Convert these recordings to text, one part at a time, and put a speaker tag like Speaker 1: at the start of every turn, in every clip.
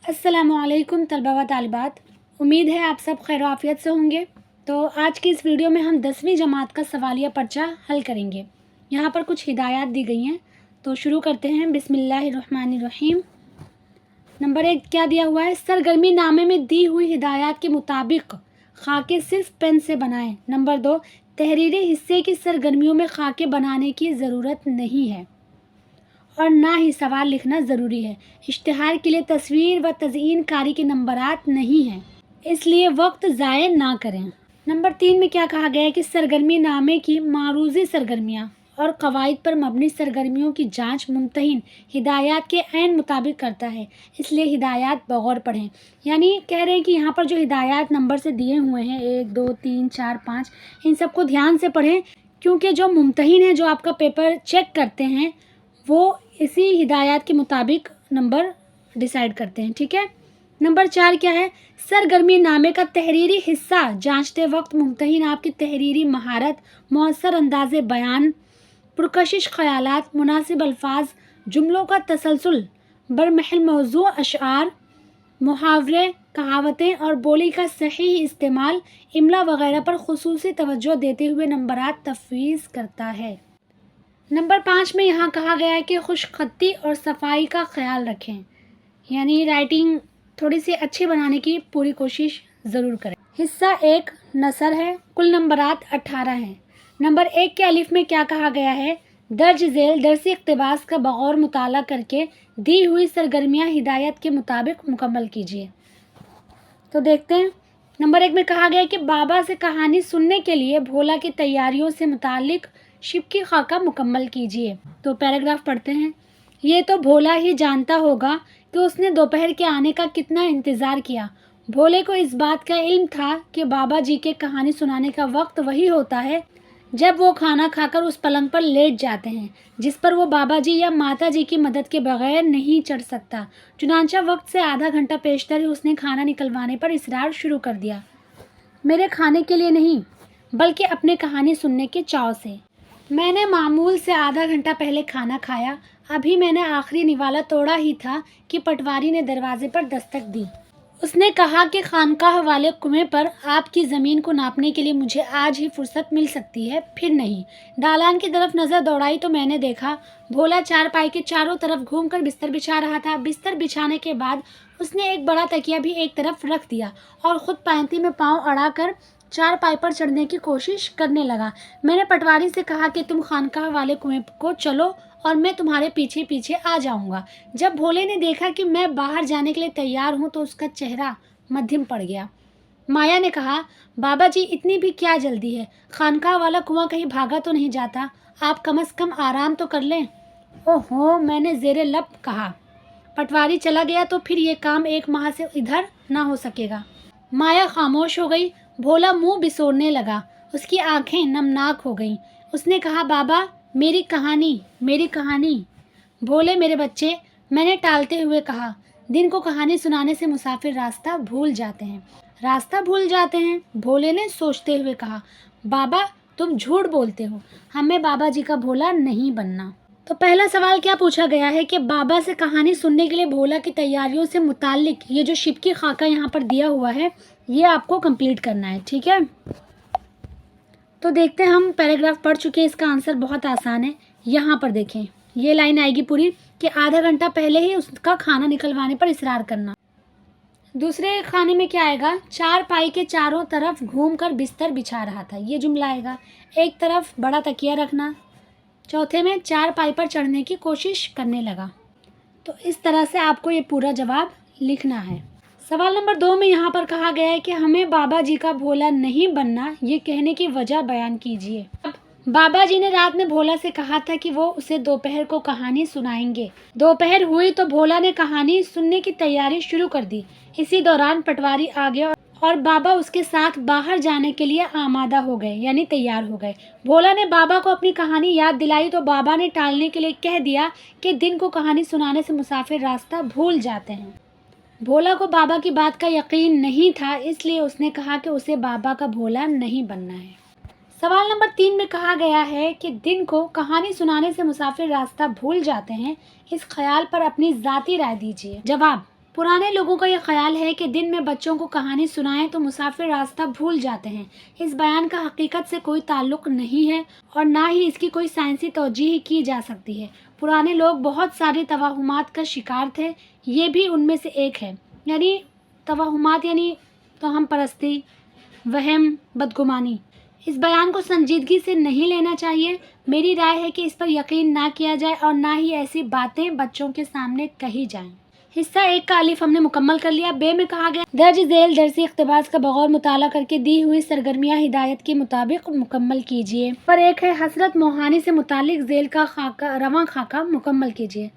Speaker 1: अस्सलामुअलैकुम तलबा व तालिबात। उम्मीद है आप सब खैर आफियत से होंगे। तो आज की इस वीडियो में हम 10वीं जमात का सवालिया पर्चा हल करेंगे। यहाँ पर कुछ हिदायत दी गई हैं, तो शुरू करते हैं। बिस्मिल्लाहिर्रहमानिर्रहीम। नंबर 1 क्या दिया हुआ है? सरगर्मी नामे में दी हुई हिदायत के मुताबिक खाके सिर्फ पेन से बनाएं। नंबर 2 तहरीरी हिस्से की सरगर्मियों में खाके बनाने की ज़रूरत नहीं है और ना ही सवाल लिखना ज़रूरी है। इश्तिहार के लिए तस्वीर व तज़यीन कारी के नंबरात नहीं हैं, इसलिए वक्त ज़ाय ना करें। नंबर 3 में क्या कहा गया है कि सरगर्मी नामे की मारूज़ी सरगर्मियाँ और कवायद पर मबनी सरगर्मियों की जांच मुमतहिन हिदायत के ऐन मुताबिक करता है, इसलिए हिदायत बगौर पढ़ें। यानी कह रहे हैं कि यहाँ पर जो हिदायत नंबर से दिए हुए हैं 1 2 3 4 5, इन सबको ध्यान से पढ़ें, क्योंकि जो मुमतहिन है, जो आपका पेपर चेक करते हैं, वो इसी हिदायत के मुताबिक नंबर डिसाइड करते हैं। ठीक है। नंबर 4 क्या है? सरगर्मी नामे का तहरीरी हिस्सा जांचते वक्त मुमतहिन आपकी तहरीरी महारत, मौसर अंदाज़े बयान, पुरकशिश ख़यालात, मुनासिब अल्फाज, जुमलों का तसलसल, बरमहल मौजू अशआर, मुहावरे, कहावतें और बोली का सही इस्तेमाल, इमला वगैरह पर खुसूसी तवज्जो देते हुए नंबरात तफवीज़ करता है। नंबर 5 में यहाँ कहा गया है कि खुशखत्ती और सफाई का ख्याल रखें, यानी राइटिंग थोड़ी सी अच्छी बनाने की पूरी कोशिश ज़रूर करें। हिस्सा 1 नसर है, कुल नंबरात 18 हैं। नंबर 1 के अलिफ में क्या कहा गया है? दर्ज झेल दरसी इक़्तिबास का बगौर मुताला करके दी हुई सरगर्मियाँ हिदायत के मुताबिक मुकम्मल कीजिए। तो देखते हैं। नंबर 1 में कहा गया है कि बाबा से कहानी सुनने के लिए भोला की तैयारियों से मुतालिक शिप की खाका मुकम्मल कीजिए। तो पैराग्राफ पढ़ते हैं। ये तो भोला ही जानता होगा कि उसने दोपहर के आने का कितना इंतज़ार किया। भोले को इस बात का इल्म था कि बाबा जी के कहानी सुनाने का वक्त वही होता है जब वो खाना खाकर उस पलंग पर लेट जाते हैं जिस पर वो बाबा जी या माता जी की मदद के बगैर नहीं चढ़ सकता। चुनांचा वक्त से आधा घंटा पेशतर ही उसने खाना निकलवाने पर इसरार शुरू कर दिया। मेरे खाने के लिए नहीं, बल्कि अपने कहानी सुनने के चाव से। मैंने मामूल से आधा घंटा पहले खाना खाया। अभी मैंने आखिरी निवाला तोड़ा ही था कि पटवारी ने दरवाजे पर दस्तक दी। उसने कहा कि खानकाह वाले कुएं पर आपकी ज़मीन को नापने के लिए मुझे आज ही फुर्सत मिल सकती है, फिर नहीं। दालान की तरफ नज़र दौड़ाई तो मैंने देखा भोला चारपाई के चारों तरफ घूमकर बिस्तर बिछा रहा था। बिस्तर बिछाने के बाद उसने एक बड़ा तकिया भी एक तरफ रख दिया और ख़ुद पायंती में पाँव अड़ाकर चारपाई पर चढ़ने की कोशिश करने लगा। मैंने पटवारी से कहा कि तुम खानकाह वाले कुएं को चलो और मैं तुम्हारे पीछे पीछे आ जाऊंगा। जब भोले ने देखा कि मैं बाहर जाने के लिए तैयार हूं तो उसका चेहरा मध्यम पड़ गया। माया ने कहा, बाबा जी इतनी भी क्या जल्दी है? खानकाह वाला कुआं कहीं भागा तो नहीं जाता? आप कम से कम आराम तो कर लें। ओहो, मैंने ज़ेरे लब कहा। पटवारी चला गया तो फिर ये काम 1 माह से इधर ना हो सकेगा। माया खामोश हो गई। भोला मुंह बिसोरने लगा। उसकी आंखें नमनाक हो गईं। उसने कहा, बाबा मेरी कहानी, मेरी कहानी। भोले मेरे बच्चे, मैंने टालते हुए कहा, दिन को कहानी सुनाने से मुसाफिर रास्ता भूल जाते हैं। रास्ता भूल जाते हैं? भोले ने सोचते हुए कहा, बाबा तुम झूठ बोलते हो, हमें बाबा जी का भोला नहीं बनना। तो पहला सवाल क्या पूछा गया है कि बाबा से कहानी सुनने के लिए भोला की तैयारियों से मुतालिक ये जो शिप की खाका यहाँ पर दिया हुआ है, ये आपको कंप्लीट करना है। ठीक है। तो देखते हैं, हम पैराग्राफ पढ़ चुके हैं, इसका आंसर बहुत आसान है। यहाँ पर देखें, ये लाइन आएगी पूरी कि आधा घंटा पहले ही उसका खाना निकलवाने पर इसरार करना। दूसरे खाने में क्या आएगा? चारपाई के चारों तरफ घूमकर बिस्तर बिछा रहा था, ये जुमला आएगा। एक तरफ बड़ा तकिया रखना। चौथे में चारपाई पर चढ़ने की कोशिश करने लगा। तो इस तरह से आपको ये पूरा जवाब लिखना है। सवाल नंबर 2 में यहाँ पर कहा गया है कि हमें बाबा जी का भोला नहीं बनना, ये कहने की वजह बयान कीजिए। बाबा जी ने रात में भोला से कहा था कि वो उसे दोपहर को कहानी सुनाएंगे। दोपहर हुई तो भोला ने कहानी सुनने की तैयारी शुरू कर दी। इसी दौरान पटवारी आ गया और बाबा उसके साथ बाहर जाने के लिए आमादा हो गए, यानी तैयार हो गए। भोला ने बाबा को अपनी कहानी याद दिलाई तो बाबा ने टालने के लिए कह दिया कि दिन को कहानी सुनाने से मुसाफिर रास्ता भूल जाते हैं। भोला को बाबा की बात का यकीन नहीं था, इसलिए उसने कहा कि उसे बाबा का भोला नहीं बनना है। सवाल नंबर 3 में कहा गया है कि दिन को कहानी सुनाने से मुसाफिर रास्ता भूल जाते हैं, इस ख्याल पर अपनी ज़ाती राय दीजिए। जवाब, पुराने लोगों का ये ख्याल है कि दिन में बच्चों को कहानी सुनाएं तो मुसाफिर रास्ता भूल जाते हैं। इस बयान का हकीकत से कोई ताल्लुक नहीं है और ना ही इसकी कोई साइंसी तौजीह की जा सकती है। पुराने लोग बहुत सारी तवाहुमात का शिकार थे, ये भी उनमें से एक है। यानी तवाहुमात यानी तोहम परस्ती, वहम, बदगुमानी। इस बयान को संजीदगी से नहीं लेना चाहिए। मेरी राय है कि इस पर यकीन ना किया जाए और ना ही ऐसी बातें बच्चों के सामने कही जाएं। हिस्सा 1 का अलिफ हमने मुकम्मल कर लिया। बे में कहा गया दर्ज झेल दरसी इक़्तिबास का बगौर मुताला करके दी हुई सरगर्मियाँ हिदायत के मुताबिक मुकम्मल कीजिए। पर एक है हसरत मोहानी से मुतालिक झेल का खाका रवां खाका मुकम्मल कीजिए।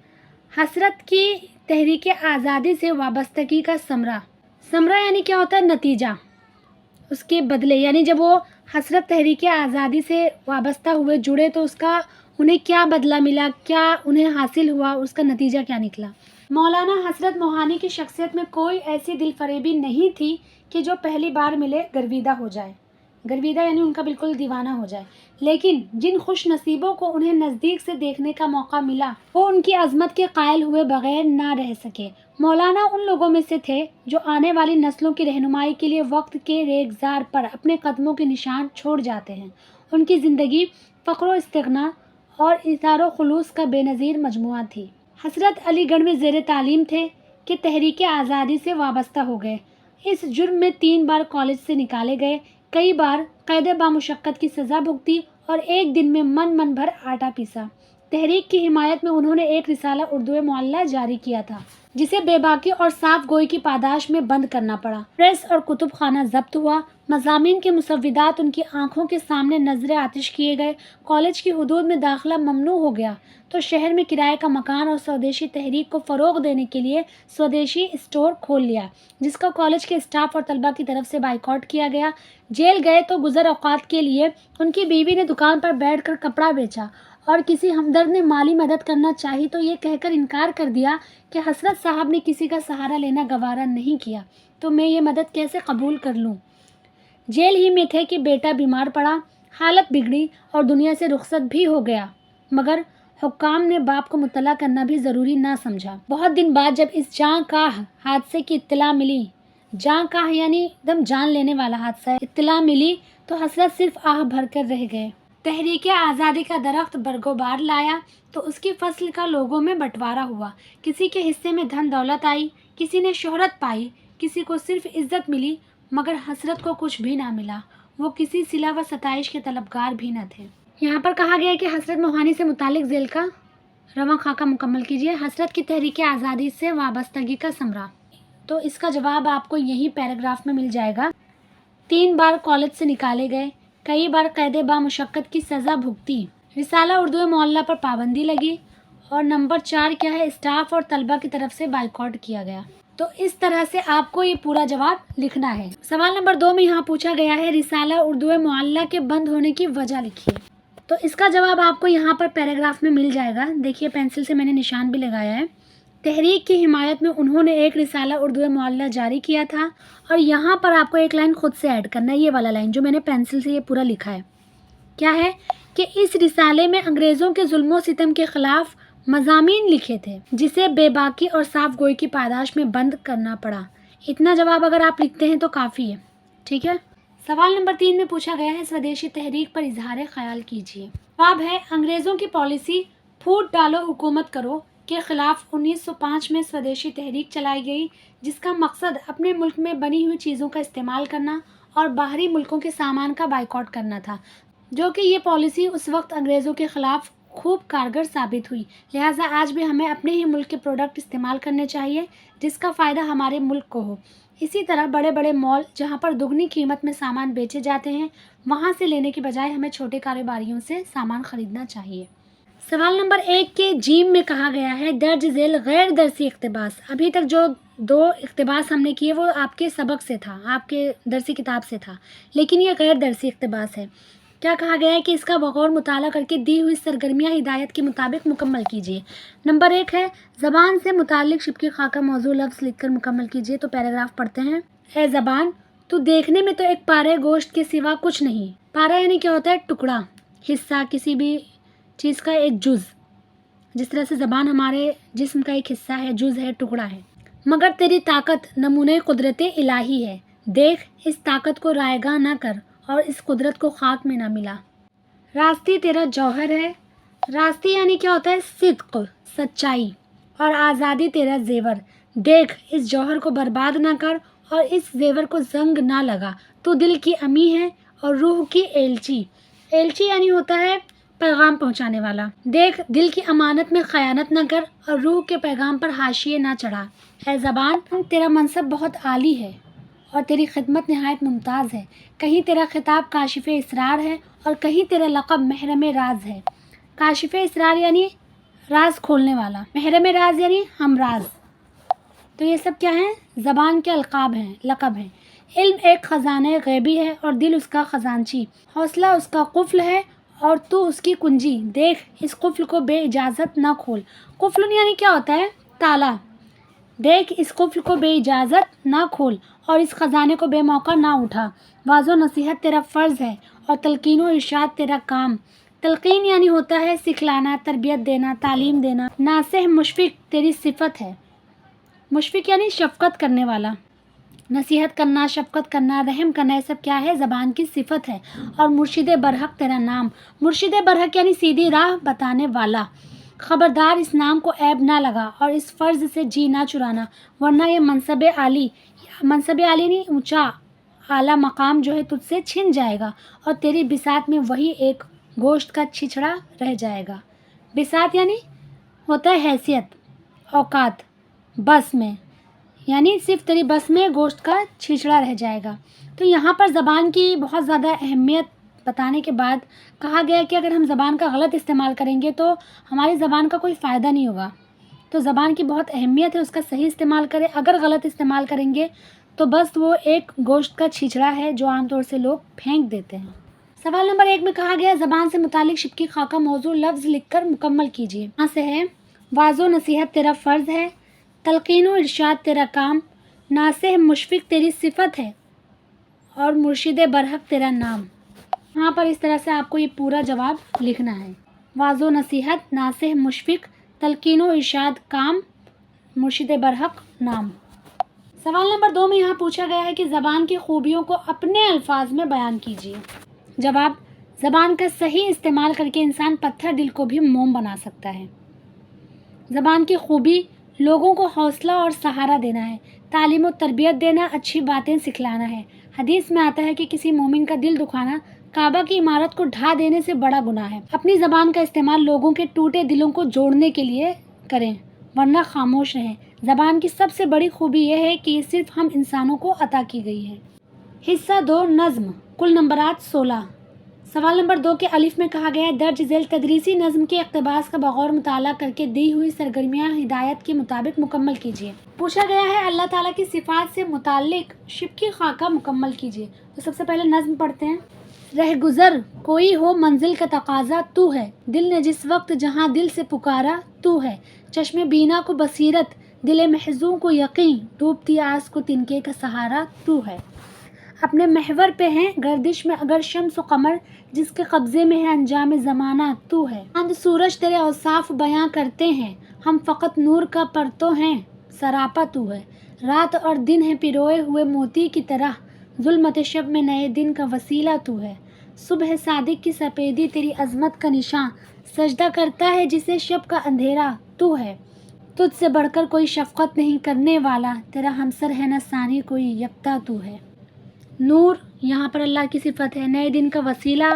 Speaker 1: हसरत की तहरीक आज़ादी से वाबस्तगी का समरा। समरा यानी क्या होता है? नतीजा, उसके बदले। यानी जब वो हसरत तहरीक आज़ादी से वाबस्ता हुए, जुड़े, तो उसका उन्हें क्या बदला मिला, क्या उन्हें हासिल हुआ, उसका नतीजा क्या निकला। मौलाना हसरत मोहानी की शख्सियत में कोई ऐसी दिलफरेबी नहीं थी कि जो पहली बार मिले गर्विदा हो जाए। गर्विदा यानी उनका बिल्कुल दीवाना हो जाए। लेकिन जिन खुश नसीबों को उन्हें नज़दीक से देखने का मौका मिला वो उनकी अजमत के कायल हुए बगैर ना रह सके। मौलाना उन लोगों में से थे जो आने वाली नस्लों की रहनुमाई के लिए वक्त के रेगजार पर अपने कदमों के निशान छोड़ जाते हैं। उनकी ज़िंदगी फ़ख्र इस्तिग़ना और इज़हार खुलूस का बेनज़ीर मजमुआ थी। हसरत अलीगढ़ में ज़ेर तालीम थे कि तहरीक आज़ादी से वाबस्ता हो गए। इस जुर्म में 3 बार कॉलेज से निकाले गए, कई बार कैद बामुशक्क़त की सज़ा भुगती और एक दिन में मन भर आटा पीसा। तहरीक की हिमायत में उन्होंने एक रिसाला उर्दू मुअल्ला जारी किया था जिसे बेबाकी और साफ गोई की पादाश में बंद करना पड़ा। प्रेस और कुतुब खाना जब्त हुआ। मज़ामीन के मुसव्विदात उनकी आंखों के सामने नजर आतिश किए गए। कॉलेज की हुदूद में दाखिला ममनू हो गया तो शहर में किराए का मकान और स्वदेशी तहरीक को फ़रोग़ देने के लिए स्वदेशी स्टोर खोल लिया, जिसका कॉलेज के स्टाफ और तलबा की तरफ से बाइकआउट किया गया। जेल गए तो गुज़र औक़ात के लिए उनकी बीवी ने दुकान पर बैठकर कपड़ा बेचा और किसी हमदर्द ने माली मदद करना चाही तो ये कहकर इनकार कर दिया कि हसरत साहब ने किसी का सहारा लेना गवारा नहीं किया, तो मैं ये मदद कैसे कबूल कर लूँ। जेल ही में थे कि बेटा बीमार पड़ा, हालत बिगड़ी और दुनिया से रुखसत भी हो गया, मगर हुक्काम ने बाप को मुत्तला करना भी ज़रूरी ना समझा। बहुत दिन बाद जब इस जाँ का हादसे की इत्तला मिली, जाँ का यानी एकदम जान लेने वाला हादसा है, इत्तला मिली तो हसरत सिर्फ आह भर कर रह गए। तहरीक आज़ादी का दरख्त बरगोबार लाया तो उसकी फसल का लोगों में बंटवारा हुआ। किसी के हिस्से में धन दौलत आई, किसी ने शोहरत पाई, किसी को सिर्फ इज्जत मिली, मगर हसरत को कुछ भी ना मिला। वो किसी सिला व सताइश के तलबगार भी न थे। यहाँ पर कहा गया है कि हसरत मोहानी से मुतालिक झेल का रवां खाका मुकम्मल कीजिए। हसरत की तहरीक आज़ादी से वाबस्तगी का समरा, तो इसका जवाब आपको यही पैराग्राफ में मिल जाएगा। 3 बार कॉलेज से निकाले गए, कई बार कैद बामुशक्क़त की सज़ा भुगती, रिसाला उर्दू मुअल्ला पर पाबंदी लगी और नंबर 4 क्या है, स्टाफ और तलबा की तरफ से बाइकआउट किया गया। तो इस तरह से आपको ये पूरा जवाब लिखना है। सवाल नंबर 2 में यहाँ पूछा गया है रिसाला उर्दू मुअल्ला के बंद होने की वजह लिखिए। तो इसका जवाब आपको यहाँ पर पैराग्राफ में मिल जाएगा। देखिए पेंसिल से मैंने निशान भी लगाया है। तहरीक की हिमायत में उन्होंने एक रिसाला उर्दू मुअल्ला जारी किया था और यहाँ पर आपको एक लाइन खुद से ऐड करना है, ये वाला लाइन जो मैंने पेंसिल से ये पूरा लिखा है। क्या है कि इस रिसाले में अंग्रेज़ों के जुल्म सितम के ख़िलाफ़ मज़ामीन लिखे थे जिसे बेबाकी और साफ गोई की पादाश में बंद करना पड़ा। इतना जवाब अगर आप लिखते हैं तो काफ़ी है। ठीक है। सवाल नंबर 3 में पूछा गया है स्वदेशी तहरीक पर इजहार ख्याल कीजिए। जवाब है अंग्रेज़ों की पॉलिसी फूट डालो हुकूमत करो के ख़िलाफ़ 1905 में स्वदेशी तहरीक चलाई गई, जिसका मकसद अपने मुल्क में बनी हुई चीज़ों का इस्तेमाल करना और बाहरी मुल्कों के सामान का बाइकआउट करना था, जो कि ये पॉलिसी उस वक्त अंग्रेज़ों के ख़िलाफ़ खूब कारगर साबित हुई। लिहाजा आज भी हमें अपने ही मुल्क के प्रोडक्ट इस्तेमाल करने चाहिए जिसका फ़ायदा हमारे मुल्क को हो। इसी तरह बड़े बड़े मॉल जहाँ पर दुगनी कीमत में सामान बेचे जाते हैं, वहाँ से लेने की बजाय हमें छोटे कारोबारियों से सामान ख़रीदना चाहिए। सवाल नंबर 1 के जीम में कहा गया है दर्ज झेल गैर दरसी इक़्तिबास। अभी तक जो 2 इक़्तिबास हमने किए वो आपके सबक से था, आपके दरसी किताब से था, लेकिन ये गैर दरसी इक़्तिबास है। क्या कहा गया है कि इसका बगौर मुताला करके दी हुई सरगर्मियाँ हिदायत के मुताबिक मुकम्मल कीजिए। नंबर 1 है ज़बान से मुतालिक शिबकी खाका मौजू लफ्ज़ लिखकर मुकम्मल कीजिए। तो पैराग्राफ पढ़ते हैं। ए ज़बान, तू देखने में तो एक पारे गोश्त के सिवा कुछ नहीं। पारा यानी क्या होता है? टुकड़ा, हिस्सा, किसी भी चीज़ का एक जुज़। जिस तरह से ज़बान हमारे जिस्म का एक हिस्सा है, जुज़ है, टुकड़ा है। मगर तेरी ताकत नमूने कुदरत इलाही है, देख इस ताकत को रायगा ना कर और इस कुदरत को खाक में ना मिला। रास्ती तेरा जौहर है, रास्ती यानी क्या होता है? सिद्क, सच्चाई, और आज़ादी तेरा जेवर, देख इस जौहर को बर्बाद ना कर और इस जेवर को जंग ना लगा। तू दिल की अमी है और रूह की एलची, एलची यानी होता है पैगाम पहुंचाने वाला। देख दिल की अमानत में खयानत न कर और रूह के पैगाम पर हाशिए ना चढ़ा। है ज़बान, तेरा मनसब बहुत आली है और तेरी खिदमत नहायत मुमताज़ है। कहीं तेरा खिताब काशिफ़ इसरार है और कहीं तेरा लक़ब महरम राज है। काशिफ़ इसरार यानी राज खोलने वाला, महरम राज यानी हम राज। तो ये सब क्या है? ज़बान के अलक़ाब हैं, लक़ब हैं। इल्म एक ख़जाने ग़ैबी है और दिल उसका ख़जानची, हौसला उसका कुफ़्ल है और तू उसकी कुंजी। देख इस कुफ़्ल को बे इजाज़त ना खोल। कुफ़्ल यानी क्या होता है? ताला। देख इस कुफ़्ल को बे इजाज़त ना खोल और इस ख़जाने को बे मौका ना उठा। वाज़ो नसीहत तेरा फ़र्ज़ है और तलक़ीन व इरशाद तेरा काम। तलक़ीन यानी होता है सिखलाना, तरबियत देना, तालीम देना। नासिह मुशफ़िक़ तेरी सिफ़त है, मुशफ़िक़ यानी शफ़क़त करने वाला। नसीहत करना, शफ़क़त करना, रहम करना, ये सब क्या है? ज़बान की सिफ़त है। और मुर्शिद बरहक तेरा नाम, मुर्शिद बरहक यानी सीधी राह बताने वाला। ख़बरदार इस नाम को ऐब ना लगा और इस फ़र्ज़ से जी ना चुराना, वरना ये मनसब आली नहीं ऊँचा आला मकाम जो है तुझसे छिन जाएगा और तेरी बिसात में वही एक गोश्त का छिछड़ा रह जाएगा। बिसात यानी होता है हैसियत, औकात, बस में, यानी सिर्फ तेरी बस में गोश्त का छिछड़ा रह जाएगा। तो यहाँ पर ज़बान की बहुत ज़्यादा अहमियत बताने के बाद कहा गया कि अगर हम ज़बान का गलत इस्तेमाल करेंगे तो हमारी ज़बान का कोई फ़ायदा नहीं होगा। तो ज़बान की बहुत अहमियत है, उसका सही इस्तेमाल करें। अगर गलत इस्तेमाल करेंगे तो बस वो एक गोश्त का छिछड़ा है जो आमतौर से लोग फेंक देते हैं। सवाल नंबर 1 में कहा गया ज़बान से मुतालिक शिबकी खाका मौजू लफ्ज़ लिखकर मुकम्मल कीजिए। यहाँ से है वाज़ो नसीहत तेरा फ़र्ज़ है, तलक़ीन व इरशाद तेरा काम, नासिह मुशफ़िक़ तेरी सिफ़त है और मुर्शिद बरहक तेरा नाम। यहाँ पर इस तरह से आपको ये पूरा जवाब लिखना है। वाज़ो नसीहत, नासिह मुशफ़िक़, तलक़ीन व इरशाद काम, मुर्शिद बरहक नाम। सवाल नंबर 2 में यहाँ पूछा गया है कि ज़बान की खूबियों को अपने अल्फाज में बयान कीजिए। जवाब, ज़बान का सही इस्तेमाल करके इंसान पत्थर दिल को भी मोम बना सकता है। ज़बान की खूबी लोगों को हौसला और सहारा देना है, तालीम और तरबियत देना, अच्छी बातें सिखलाना है। हदीस में आता है कि किसी मोमिन का दिल दुखाना काबा की इमारत को ढा देने से बड़ा गुनाह है। अपनी ज़बान का इस्तेमाल लोगों के टूटे दिलों को जोड़ने के लिए करें, वरना खामोश रहें। ज़बान की सबसे बड़ी खूबी यह है कि ये सिर्फ हम इंसानों को अता की गई है। हिस्सा 2 नज़्म, कुल नंबरात 16। सवाल नंबर 2 के अलिफ में कहा गया है दर्ज झेल तदरीसी नज़्म के इक़्तिबास का बग़ौर मुताला करके दी हुई सरगर्मियाँ हिदायत के मुताबिक मुकम्मल कीजिए। पूछा गया है अल्लाह ताला की सिफ़ात से मुताल्लिक़ शिबकी खाका मुकम्मल कीजिए। तो सबसे पहले नज़्म पढ़ते हैं। रह गुज़र कोई हो मंजिल का तकाज़ा तू है, दिल ने जिस वक्त जहाँ दिल से पुकारा तू है, चश्मे बीना को बसीरत, दिल महज़ूं को यकीन, डूबती आस को तिनके का सहारा तू है। अपने महवर पे हैं गर्दिश में अगर शम्स व कमर, जिसके कब्ज़े में है अंजाम ज़माना तू है। चांद सूरज तेरे औसाफ बयां करते हैं, हम फ़कत नूर का परतो हैं, सरापा तू है। रात और दिन है पिरोए हुए मोती की तरह, ज़ुल्मत शब में नए दिन का वसीला तू है। सुबह सादिक की सफ़ेदी तेरी अज़मत का निशान, सजदा करता है जिसे शब का अंधेरा तू है। तुझसे बढ़कर कोई शफ़क़त नहीं करने वाला, तेरा हमसर है न सानी कोई यकता तू है। नूर यहाँ पर अल्लाह की सिफ़त है, नए दिन का वसीला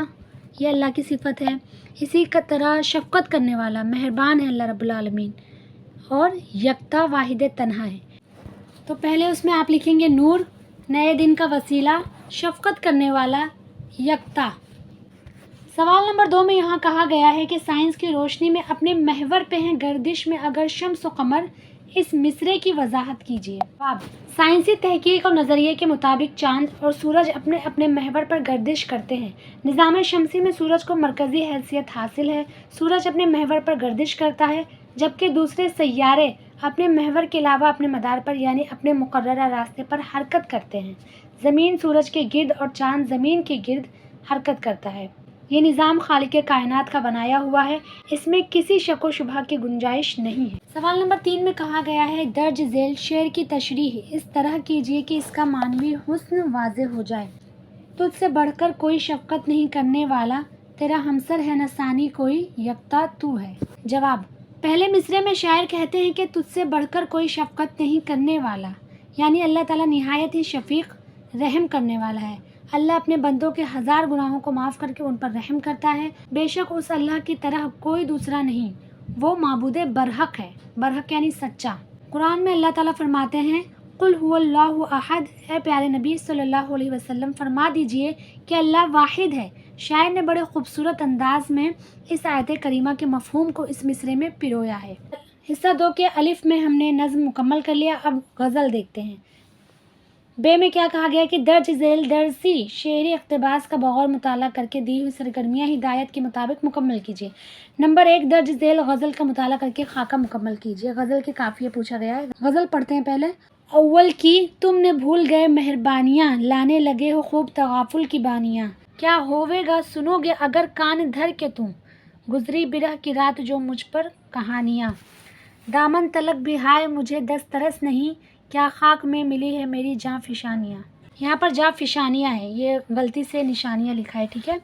Speaker 1: ये अल्लाह की सिफ़त है। इसी का तरह शफ़क़त करने वाला मेहरबान है अल्लाह रब्बुल आलमीन, और यकता वाहिद तन्हा है। तो पहले उसमें आप लिखेंगे नूर, नए दिन का वसीला, शफ़क़त करने वाला, यकता। सवाल नंबर 2 में यहाँ कहा गया है कि साइंस की रोशनी में अपने महवर पे हैं गर्दिश में अगर शम्स व कमर, इस मिसरे की वजाहत कीजिए। जवाब, साइंसी तहकीक और नज़रिए के मुताबिक चांद और सूरज अपने अपने महवर पर गर्दिश करते हैं। निज़ाम शमसी में सूरज को मरकज़ी हैसियत हासिल है, सूरज अपने महवर पर गर्दिश करता है, जबकि दूसरे सैयारे अपने महवर के अलावा अपने मदार पर यानी अपने मुकर्ररा रास्ते पर हरकत करते हैं। ज़मीन सूरज के गिर्द और चांद ज़मीन के गिर्द हरकत करता है। یہ نظام خالق کائنات کا بنایا ہوا ہے، اس میں کسی شک و شبہ کی گنجائش نہیں ہے۔ سوال نمبر 3 میں کہا گیا ہے درج ذیل شعر کی تشریح اس طرح کیجیے کہ اس کا معنوی حسن واضح ہو جائے۔ تجھ سے بڑھ کر کوئی شفقت نہیں کرنے والا، تیرا ہمسر ہے نہ ثانی کوئی، یکتا تو ہے۔ جواب: پہلے مصرعے میں شاعر کہتے ہیں کہ تجھ سے بڑھ کر کوئی شفقت نہیں کرنے والا، یعنی اللہ تعالیٰ نہایت ہی شفیق رحم کرنے والا ہے۔ اللہ اپنے بندوں کے 1000 گناہوں کو معاف کر کے ان پر رحم کرتا ہے۔ بے شک اس اللہ کی طرح کوئی دوسرا نہیں، وہ معبود برحق ہے، برحق یعنی سچا۔ قرآن میں اللہ تعالیٰ فرماتے ہیں قل هو اللہ احد، اے پیارے نبی صلی اللہ علیہ وسلم فرما دیجئے کہ اللہ واحد ہے۔ شاعر نے بڑے خوبصورت انداز میں اس آیت کریمہ کے مفہوم کو اس مصرعے میں پرویا ہے۔ حصہ 2 کے الف میں ہم نے نظم مکمل کر لیا، اب غزل دیکھتے ہیں۔ بے میں کیا کہا گیا کہ درج ذیل درسی شعری اقتباس کا بغور مطالعہ کر کے دی ہوئی سرگرمیاں ہدایت کے مطابق مکمل کیجیے۔ نمبر 1 درج ذیل غزل کا مطالعہ کر کے خاکہ مکمل کیجیے۔ غزل کے قافیے پوچھا گیا ہے، غزل پڑھتے ہیں پہلے۔ اول کی تم نے بھول گئے مہربانیاں، لانے لگے ہو خوب تغافل کی بانیاں، کیا ہوئے گا سنو گے اگر کان دھر کے تم، گزری برہ کی رات جو مجھ پر کہانیاں، دامن تلک بھی ہائے مجھے دسترس نہیں، کیا خاک میں ملی ہے میری جاں فشانیاں۔ یہاں پر جاں فشانیاں ہے، یہ غلطی سے نشانیاں لکھا ہے، ٹھیک ہے۔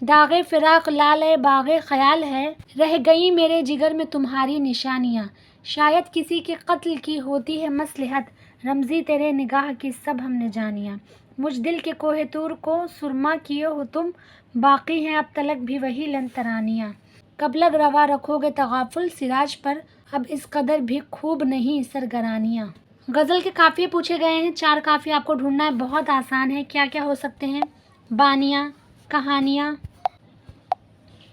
Speaker 1: داغ فراق لال باغ خیال ہے، رہ گئی میرے جگر میں تمہاری نشانیاں، شاید کسی کے قتل کی ہوتی ہے مصلحت، رمزی تیرے نگاہ کی سب ہم نے جانیاں، مجھ دل کے کوہ طور کو سرما کیے ہو تم، باقی ہیں اب تلک بھی وہی لن ترانیاں، کب لگ روا رکھو گے تغافل سراج پر، اب اس قدر بھی خوب نہیں سرگرانیاں۔ غزل کے قافیے پوچھے گئے ہیں، 4 قافیے آپ کو ڈھونڈنا ہے، بہت آسان ہے۔ کیا کیا ہو سکتے ہیں؟ بانیاں، کہانیاں،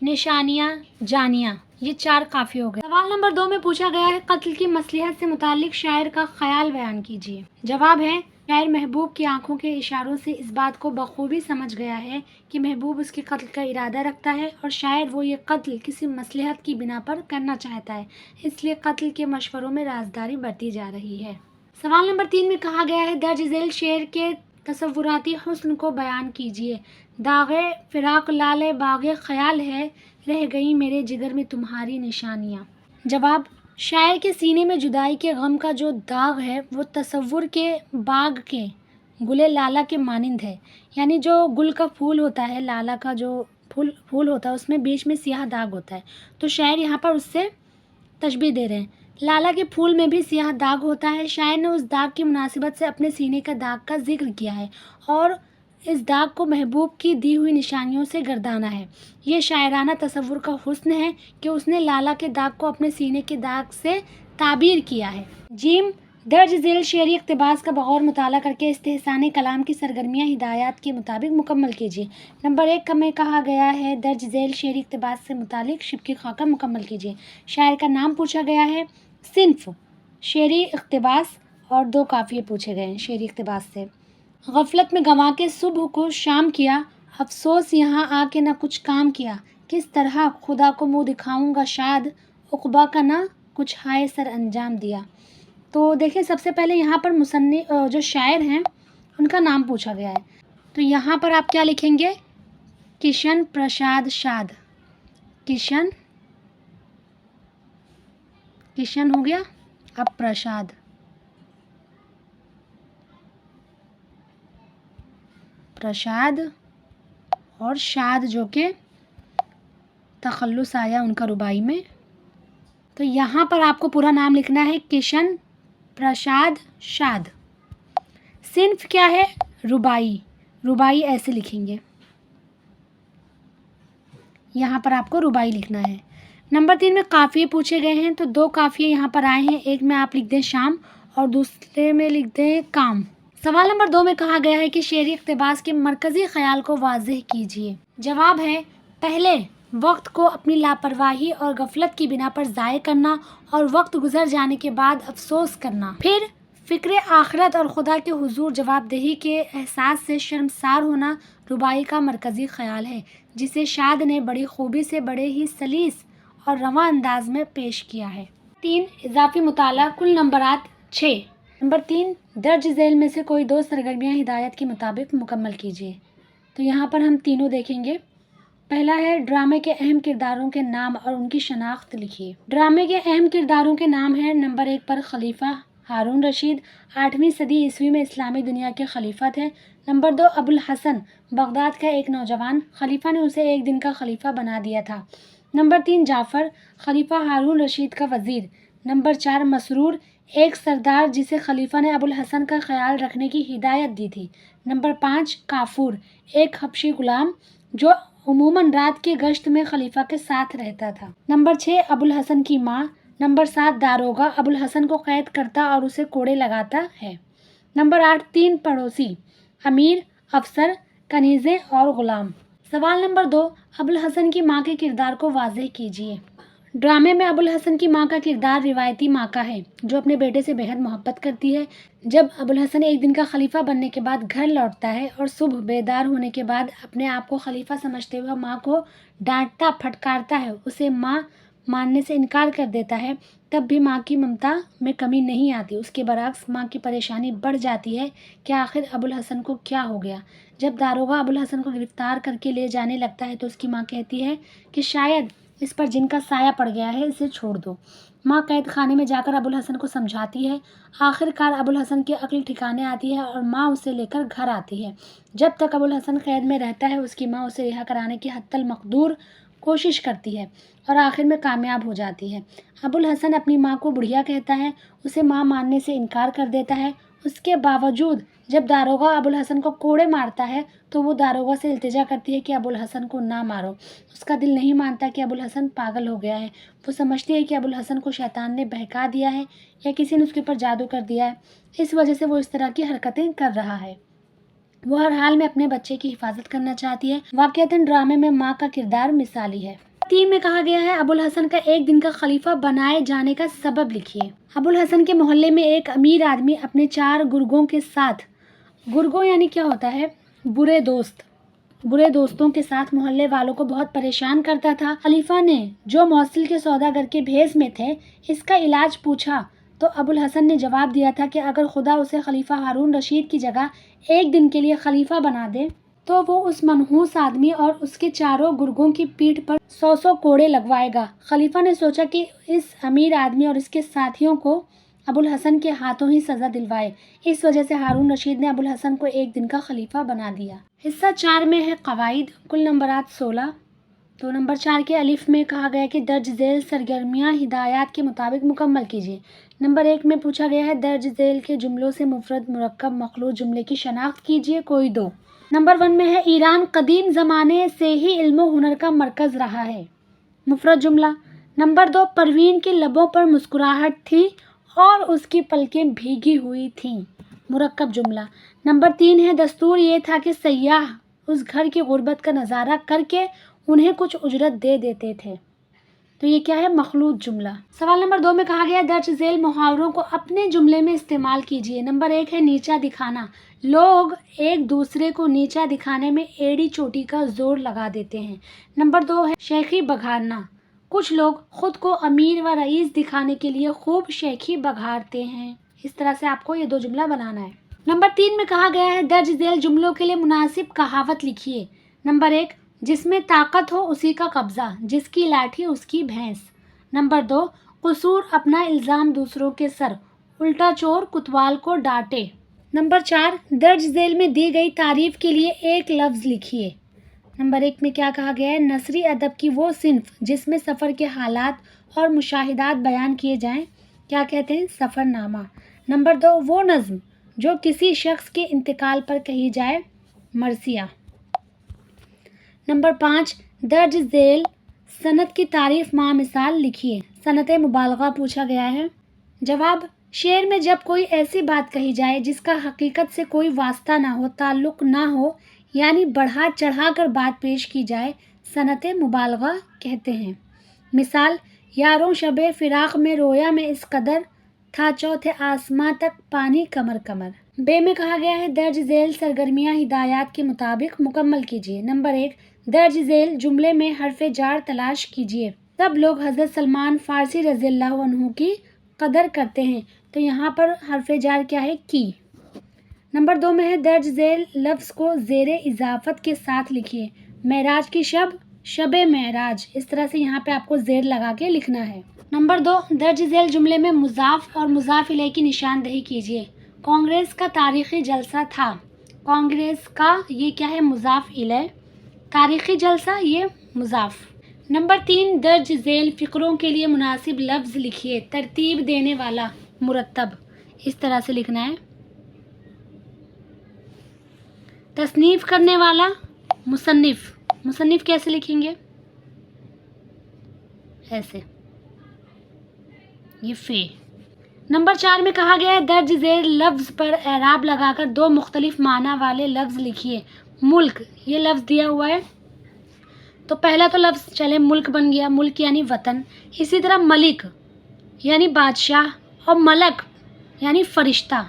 Speaker 1: نشانیاں، جانیاں، یہ 4 قافیے ہو گئے۔ سوال نمبر 2 میں پوچھا گیا ہے قتل کی مصلحت سے متعلق شاعر کا خیال بیان کیجیے۔ جواب ہے شاعر محبوب کی آنکھوں کے اشاروں سے اس بات کو بخوبی سمجھ گیا ہے کہ محبوب اس کے قتل کا ارادہ رکھتا ہے اور شاید وہ یہ قتل کسی مصلحت کی بنا پر کرنا چاہتا ہے، اس لیے قتل کے مشوروں میں رازداری برتی جا رہی ہے۔ سوال نمبر 3 میں کہا گیا ہے درج ذیل شعر کے تصوراتی حسن کو بیان کیجیے۔ داغ فراق لال باغ خیال ہے، رہ گئی میرے جگر میں تمہاری نشانیاں۔ جواب: شاعر کے سینے میں جدائی کے غم کا جو داغ ہے وہ تصور کے باغ کے گل لالا کے مانند ہے، یعنی جو گل کا پھول ہوتا ہے، لالا کا جو پھول ہوتا ہے اس میں بیچ میں سیاہ داغ ہوتا ہے، تو شاعر یہاں پر اس سے تشبیہ دے رہے ہیں۔ لالا کے پھول میں بھی سیاہ داغ ہوتا ہے، شاعر نے اس داغ کی مناسبت سے اپنے سینے کا داغ کا ذکر کیا ہے اور اس داغ کو محبوب کی دی ہوئی نشانیوں سے گردانا ہے۔ یہ شاعرانہ تصور کا حسن ہے کہ اس نے لالا کے داغ کو اپنے سینے کے داغ سے تعبیر کیا ہے۔ جیم درج ذیل شعری اقتباس کا بغور مطالعہ کر کے استحسان کلام کی سرگرمیاں ہدایات کے مطابق مکمل کیجیے۔ نمبر 1 میں کہا گیا ہے درج ذیل شعری اقتباس سے متعلق شب کی خاکہ مکمل کیجیے۔ شاعر کا نام پوچھا گیا ہے، صنف شعری اقتباس اور 2 قافیے پوچھے گئے ہیں شعری اقتباس سے۔ غفلت میں گنوا کے صبح کو شام کیا، افسوس یہاں آ کے نہ کچھ کام کیا، کس طرح خدا کو منہ دکھاؤں گا شاد، عقبہ کا نہ کچھ ہائے سر انجام دیا۔ تو دیکھیں سب سے پہلے یہاں پر مصنف جو شاعر ہیں ان کا نام پوچھا گیا ہے، تو یہاں پر آپ کیا لکھیں گے؟ کشن پرساد شاد۔ کشن ہو گیا، اب پرساد، اور شاد جو کہ تخلص آیا ان کا ربائی میں، تو یہاں پر آپ کو پورا نام لکھنا ہے کشن پرساد شاد۔ صنف کیا ہے؟ ربائی ایسے لکھیں گے، یہاں پر آپ کو ربائی لکھنا ہے۔ نمبر 3 میں قافیے پوچھے گئے ہیں، تو 2 قافیے یہاں پر آئے ہیں، ایک میں آپ لکھ دیں شام اور دوسرے میں لکھ دیں کام۔ سوال نمبر 2 میں کہا گیا ہے کہ شعری اقتباس کے مرکزی خیال کو واضح کیجیے۔ جواب ہے پہلے وقت کو اپنی لاپرواہی اور غفلت کی بنا پر ضائع کرنا اور وقت گزر جانے کے بعد افسوس کرنا، پھر فکر آخرت اور خدا کے حضور جواب دہی کے احساس سے شرمسار ہونا ربائی کا مرکزی خیال ہے، جسے شاد نے بڑی خوبی سے بڑے ہی سلیس اور رواں انداز میں پیش کیا ہے۔ 3 اضافی مطالعہ، کل نمبرات 6۔ نمبر 3 درج ذیل میں سے کوئی 2 سرگرمیاں ہدایت کے مطابق مکمل کیجیے۔ تو یہاں پر ہم تینوں دیکھیں گے، पहला है ड्रामे के अहम किरदारों के नाम और उनकी शनाख्त लिखिए। ड्रामे के अहम किरदारों के नाम हैं, नंबर 1 पर खलीफा हारून रशीद, 8वीं सदी ईस्वी में इस्लामी दुनिया के खलीफा थे। नंबर 2 अबुल हसन, बगदाद का एक नौजवान, खलीफा ने उसे एक दिन का खलीफा बना दिया था। नंबर 3 जाफ़र, खलीफा हारून रशीद का वज़ीर। नंबर 4 मसरूर, एक सरदार जिसे खलीफा ने अबुल हसन का ख्याल रखने की हिदायत दी थी। नंबर 5 काफूर, एक हबशी गुलाम जो उमूमन रात की गश्त में खलीफा के साथ रहता था। नंबर 6 अबुल हसन की माँ। नंबर 7 दारोगा, अबुल हसन को कैद करता और उसे कोड़े लगाता है। नंबर 8 3 पड़ोसी, अमीर, अफसर, कनीज़ें और गुलाम। सवाल नंबर 2, अबुल हसन की माँ के किरदार को वाज़ेह कीजिए। ड्रामे में अबुल हसन की माँ का किरदार रिवायती माँ का है जो अपने बेटे से बेहद मोहब्बत करती है। जब अबुल हसन एक दिन का खलीफा बनने के बाद घर लौटता है और सुबह बेदार होने के बाद अपने आप को खलीफा समझते हुए माँ को डांटता फटकारता है, उसे माँ मानने से इनकार कर देता है, तब भी माँ की ममता में कमी नहीं आती। उसके बरक्स माँ की परेशानी बढ़ जाती है कि आखिर अबुल हसन को क्या हो गया। जब दारोगा अबुल हसन को गिरफ्तार करके ले जाने लगता है तो उसकी माँ कहती है कि शायद इस पर जिनका साया पड़ गया है, इसे छोड़ दो। माँ कैद खाने में जाकर अबुल हसन को समझाती है। आखिरकार अबुल हसन की अक्ल ठिकाने आती है और माँ उसे लेकर घर आती है। जब तक अबुल हसन कैद में रहता है उसकी माँ उसे रिहा कराने की हत्तल मकदूर कोशिश करती है और आखिर में कामयाब हो जाती है। अबुल हसन अपनी माँ को बुढ़िया कहता है, उसे माँ मानने से इनकार कर देता है। उसके बावजूद जब दारोगा अबुल हसन को कोड़े मारता है तो वो दारोगा से इल्तिजा करती है कि अबुल हसन को ना मारो। उसका दिल नहीं मानता कि अबुल हसन पागल हो गया है। वो समझती है कि अबुल हसन को शैतान ने बहका दिया है या किसी ने उसके ऊपर जादू कर दिया है, इस वजह से वो इस तरह की हरकतें कर रहा है। वो हर हाल में अपने बच्चे की हिफाजत करना चाहती है। वाक़ियतन ड्रामे में माँ का किरदार मिसाली है। 3 में कहा गया है अबुल हसन का एक दिन का खलीफा बनाए जाने का सबब लिखिए। अबुल हसन के मोहल्ले में एक अमीर आदमी अपने 4 गुर्गों के साथ, गुर्गों यानी क्या होता है, बुरे दोस्त, बुरे दोस्तों के साथ मोहल्ले वालों को बहुत परेशान करता था। खलीफा ने जो मौसिल के सौदागर के भेस में थे इसका इलाज पूछा तो अबुल हसन ने जवाब दिया था कि अगर खुदा उसे खलीफा हारून रशीद की जगह एक दिन के लिए खलीफा बना दे तो वो उस मनहूस आदमी और उसके 4 गुर्गों की पीठ पर 100 कोड़े लगवाएगा। खलीफा ने सोचा कि इस अमीर आदमी और इसके साथियों को अबुल हसन के हाथों ही सज़ा दिलवाए। इस वजह से हारून रशीद ने अबुल हसन को एक दिन का खलीफा बना दिया। हिस्सा 4 में है कवाइद, कुल नंबरात 16। तो नंबर 4 के अलिफ में कहा गया कि दर्ज झेल सरगर्मियाँ हिदायत के मुताबिक मुकम्मल कीजिए। नंबर 1 में पूछा गया है दर्ज झेल के जुमलों से मुफरद मुरक्कब मखलूत जुमले की शनाख्त कीजिए, कोई 2। नंबर 1 में है ईरान कदीम ज़माने से ही इल्म हुनर का मरकज़ रहा है, मुफरद जुमला। नंबर 2 परवीन के लबों पर मुस्कुराहट थी और उसकी पलकें भीगी हुई थीं, मुरक्कब जुमला। नंबर 3 है दस्तूर ये था कि सयाह उस घर की गुर्बत का नज़ारा करके उन्हें कुछ उजरत दे देते थे, तो ये क्या है, मखलूत जुमला। सवाल नंबर 2 में कहा गया दर्ज झेल मुहावरों को अपने जुमले में इस्तेमाल कीजिए। नंबर 1 है नीचा दिखाना, लोग एक दूसरे को नीचा दिखाने में एड़ी चोटी का जोर लगा देते हैं। नंबर 2 है शेखी बघारना, कुछ लोग खुद को अमीर व रईस दिखाने के लिए खूब शेखी बघारते हैं। इस तरह से आपको ये 2 जुमला बनाना है। नंबर 3 में कहा गया है दर्ज झेल जुमलों के लिए मुनासिब कहावत लिखिए। नंबर 1 जिसमें ताकत हो उसी का कब्जा, जिसकी लाठी उसकी भैंस। नंबर 2 कसूर अपना इल्ज़ाम दूसरों के सर, उल्टा चोर कुतवाल को डांटे। नंबर 4 दर्ज झेल में दी गई तारीफ के लिए एक लफ्ज़ लिखिए। नंबर 1 में क्या कहा गया है, नसरी अदब की वो सिन्फ जिसमें सफ़र के हालात और मुशाहिदात बयान किए जाएं, क्या कहते हैं, सफ़रनामा। नंबर 2 वो नज़्म जो किसी शख्स के इंतकाल पर कही जाए, मरसिया। नंबर 5 दर्ज झेल सनत की तारीफ मा मिसाल लिखिए। सनत मुबालगा पूछा गया है। जवाब, शेर में जब कोई ऐसी बात कही जाए जिसका हकीकत से कोई वास्ता ना हो, ताल्लुक़ ना हो, यानी बढ़ा चढ़ा कर बात पेश की जाए, सनत मुबालगा कहते हैं। मिसाल, यारों शबे फिराक में रोया में इस कदर था चौथे आसमां तक पानी कमर कमर। बे में कहा गया है दर्ज झेल सरगर्मियाँ हिदायत के मुताबिक मुकम्मल कीजिए। नंबर 1 दर्ज झेल जुमले में हरफ जार तलाश कीजिए। सब लोग हज़रत सलमान फ़ारसी रज़ियल्लाहु अन्हु की कदर करते हैं, तो यहाँ पर हरफ जार क्या है, की। नंबर 2 में है दर्ज झेल लफ्ज़ को ज़ेरे इजाफ़त के साथ लिखिए। मेराज की शब शब महराज, इस तरह से यहाँ पे आपको ज़ेर लगा के लिखना है। नंबर 2, दर्ज झेल जुमले में मुज़ाफ और मुज़ाफ इलैह की निशानदही कीजिए। कांग्रेस का तारीख़ी जलसा था। कांग्रेस का ये क्या है? मुज़ाफ इलैह। तारीख़ी जलसा ये मुज़ाफ। नंबर 3, दर्ज झेल फ़िक्रों के लिए मुनासिब लफ्ज़ लिखिए। तरतीब देने वाला मुरत्तब, इस तरह से लिखना है। तसनीफ़ करने वाला मुसन्निफ़। मुसन्निफ़ कैसे लिखेंगे? ऐसे, ये फे। नंबर 4 में कहा गया है दर्ज झेल लफ्ज़ पर एराब लगाकर 2 मुख्तलिफ माना वाले लफ्ज़ लिखिए। मुल्क, ये लफ्ज़ दिया हुआ है, तो पहला तो लफ्ज़ चले मुल्क बन गया, मुल्क यानी वतन। इसी तरह मलिक यानी बादशाह और मलक यानी फरिश्ता।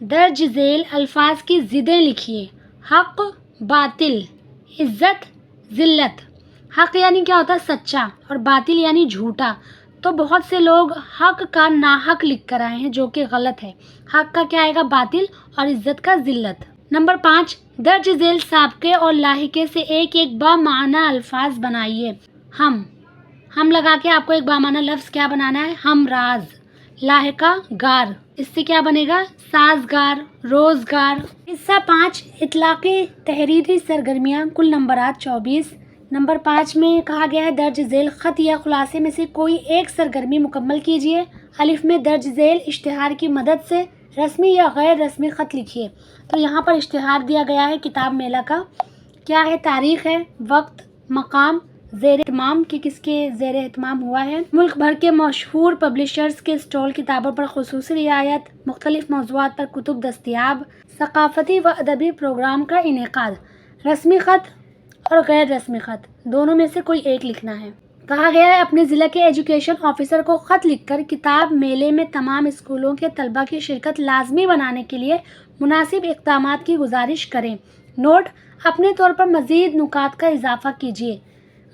Speaker 1: दर्ज झेल अल्फाज की ज़िदें लिखिए। हक़, बातिल, इज़्ज़त, ज़िल्लत। हक़ यानी क्या होता है? सच्चा, और बातिल यानी झूठा। तो बहुत से लोग हक़ का नाहक लिख कर आए हैं, जो कि गलत है। हक़ का क्या आएगा? बातिल, और इज़्ज़त का ज़िल्लत। नंबर 5, दर्ज झेल साबके और लाहिके से एक एक बामाना अल्फाज बनाइए। हम लगा के आपको एक बामाना लफ्ज़ क्या बनाना है? हमराज। लाहिका गार, इससे क्या बनेगा? साजगार, रोज़गार। हिस्सा 5, इतलाक़ी तहरीरी सरगर्मियाँ, कुल नंबरात 24। नंबर 5 में कहा गया है दर्ज झेल ख़त या खुलासे में से कोई एक सरगर्मी मुकम्मल कीजिए। अलिफ में दर्ज झेल इश्तिहार की मदद से रस्मी या गैर रस्मी ख़त लिखिए। तो यहाँ पर इश्तिहार दिया गया है किताब मेला का। क्या है? तारीख़ है, वक्त, मकाम, ज़ेर एहतमाम कि किसके ज़ेर एहतमाम हुआ है। मुल्क भर के मशहूर पब्लिशर्स के स्टॉल किताबों पर ख़ुसूसी रियायत, मुख्तलिफ मौज़ूआत पर कुतुब दस्तयाब, सक़ाफ़ती व अदबी प्रोग्राम का इनेकाद। रस्मी ख़त और गैर रस्मी ख़त दोनों में से कोई एक लिखना है। कहा गया है अपने ज़िला के एजुकेशन ऑफिसर को ख़त लिखकर किताब मेले में तमाम स्कूलों के तलबा की शिरकत लाजमी बनाने के लिए मुनासिब इक़दामात की गुजारिश करें। नोट, अपने तौर पर मज़ीद नुकात का इजाफ़ा कीजिए।